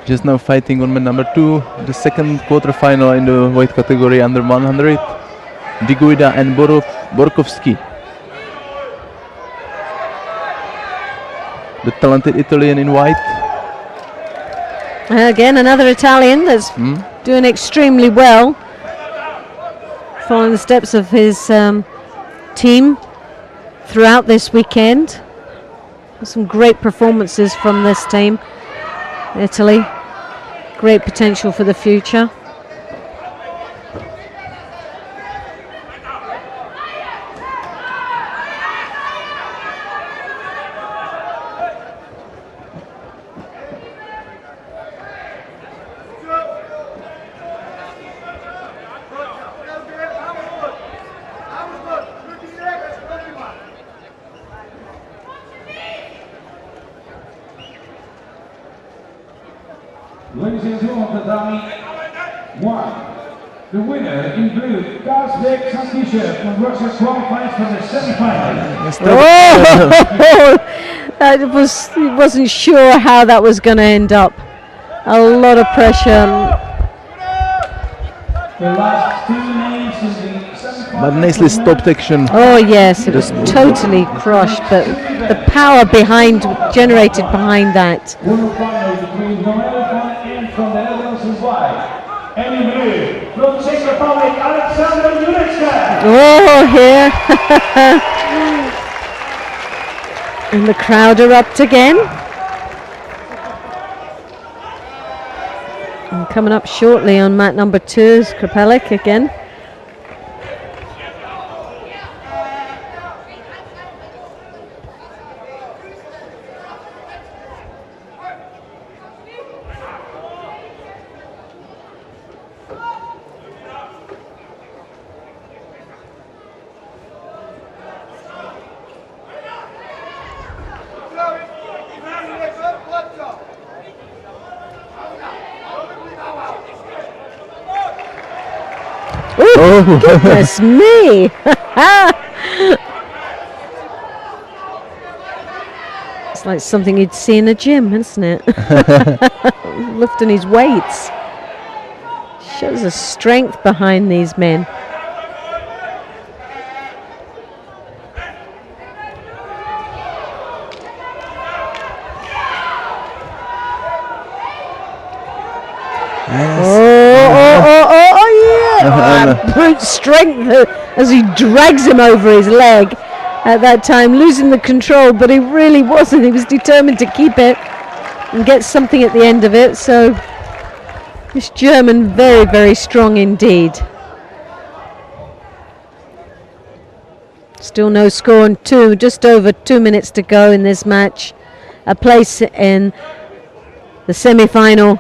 just now fighting on mat number 2, the second quarterfinal in the weight category under 100. Guida and Borkowski. The talented Italian in white. Again, another Italian that's doing extremely well, following the steps of his team throughout this weekend. Some great performances from this team, Italy. Great potential for the future. Ladies and gentlemen, tatami 1. The winner in blue, T-shirt from Russia, qualifies for the semi-final. He wasn't sure how that was going to end up. A lot of pressure. The last 2 names in the semi-final. But nicely stopped action. Oh yes, it was totally crushed, but the power generated behind that. From the Netherlands in white, and in blue, from Czech Republic, Alexander Jurecka. Oh, here. And the crowd erupt again. And coming up shortly on mat number 2 is Krapelik again. Oh, goodness me! It's like something you'd see in a gym, isn't it? Lifting his weights. Shows the strength behind these men. Brute strength as he drags him over his leg at that time, losing the control, but he really wasn't. He was determined to keep it and get something at the end of it. So this German, very, very strong indeed. Still no score on 2, just over 2 minutes to go in this match. A place in the semi-final.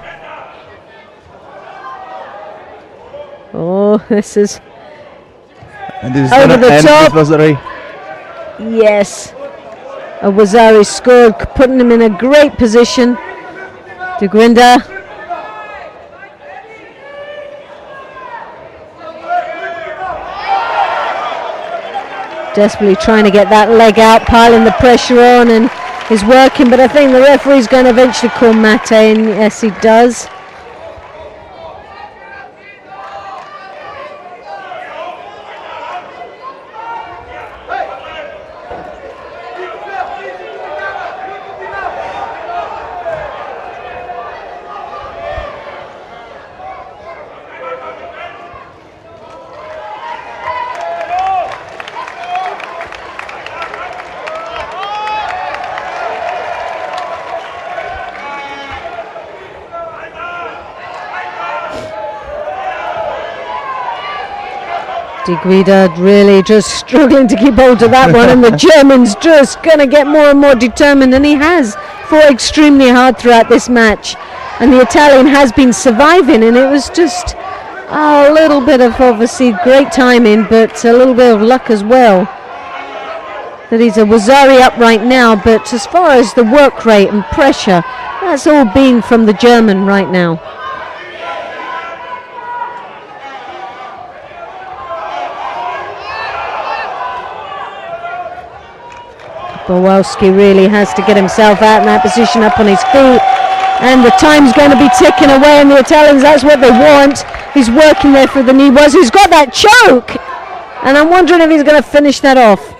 Oh, this is over the top. Yes, Wazari scored, putting him in a great position. De Guida. Desperately trying to get that leg out, piling the pressure on, and is working. But I think the referee's going to eventually call Mate, and yes, he does. De Guida really just struggling to keep hold of that one, and the German's just going to get more and more determined, and he has fought extremely hard throughout this match, and the Italian has been surviving, and it was just a little bit of obviously great timing, but a little bit of luck as well that he's a Wazari up right now. But as far as the work rate and pressure, that's all been from the German right now. Borkowski really has to get himself out in that position, up on his feet, And the time's going to be ticking away, and the Italians, that's what they want. He's working there for the knee. He's got that choke, and I'm wondering if he's going to finish that off.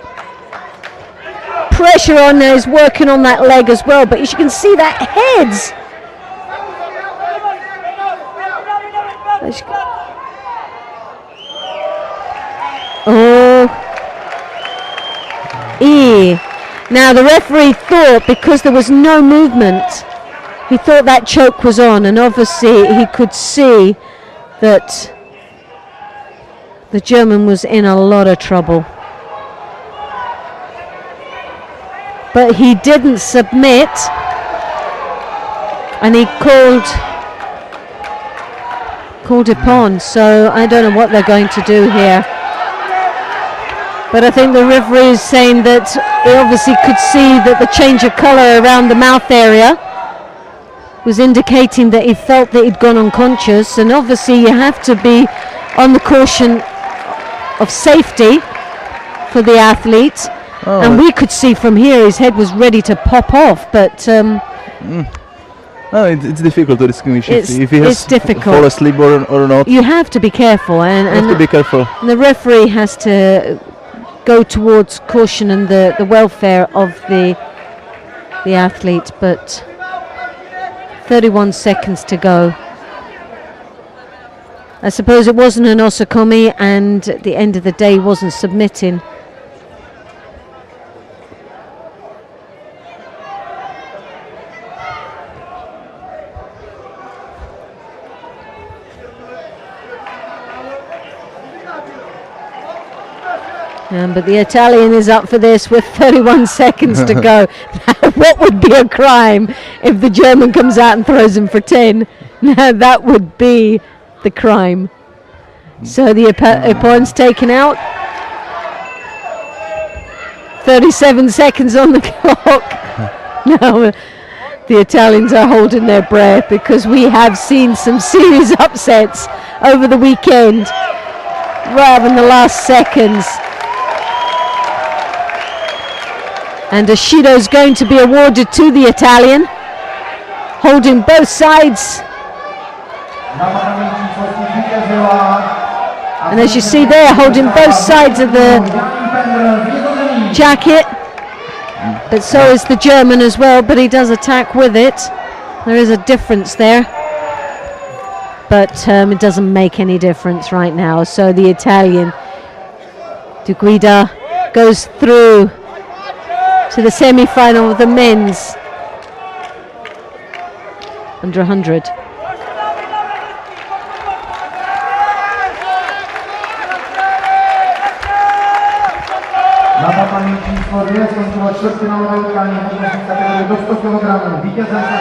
Pressure on there, he's working on that leg as well, but as you can see, that heads. Now the referee thought, because there was no movement, he thought that choke was on, and obviously he could see that the German was in a lot of trouble. But he didn't submit, and he called it on, so I don't know what they're going to do here. But I think the referee is saying that he obviously could see that the change of colour around the mouth area was indicating that he felt that he'd gone unconscious, and obviously you have to be on the caution of safety for the athlete. And we could see from here his head was ready to pop off, but it's difficult to distinguish if he has difficult. fall asleep or not. You have to be careful, and have to be careful. The referee has to go towards caution and the welfare of the athlete, but 31 seconds to go. I suppose it wasn't an osakomi, and at the end of the day he wasn't submitting. But the Italian is up for this with 31 seconds to go. What would be a crime if the German comes out and throws him for 10? Now that would be the crime. So the opponent's taken out. 37 seconds on the clock. Now the Italians are holding their breath, because we have seen some serious upsets over the weekend, rather than the last seconds. And a Shido is going to be awarded to the Italian, holding both sides. And as you see there, holding both sides of the jacket. But so is the German as well, but he does attack with it. There is a difference there. But it doesn't make any difference right now. So the Italian, Guida, goes through to the semi-final of the men's under 100. Na paní číslo 2 skončilo čtvrtfinálové utkání v kategorii do 100 kg. Vítězem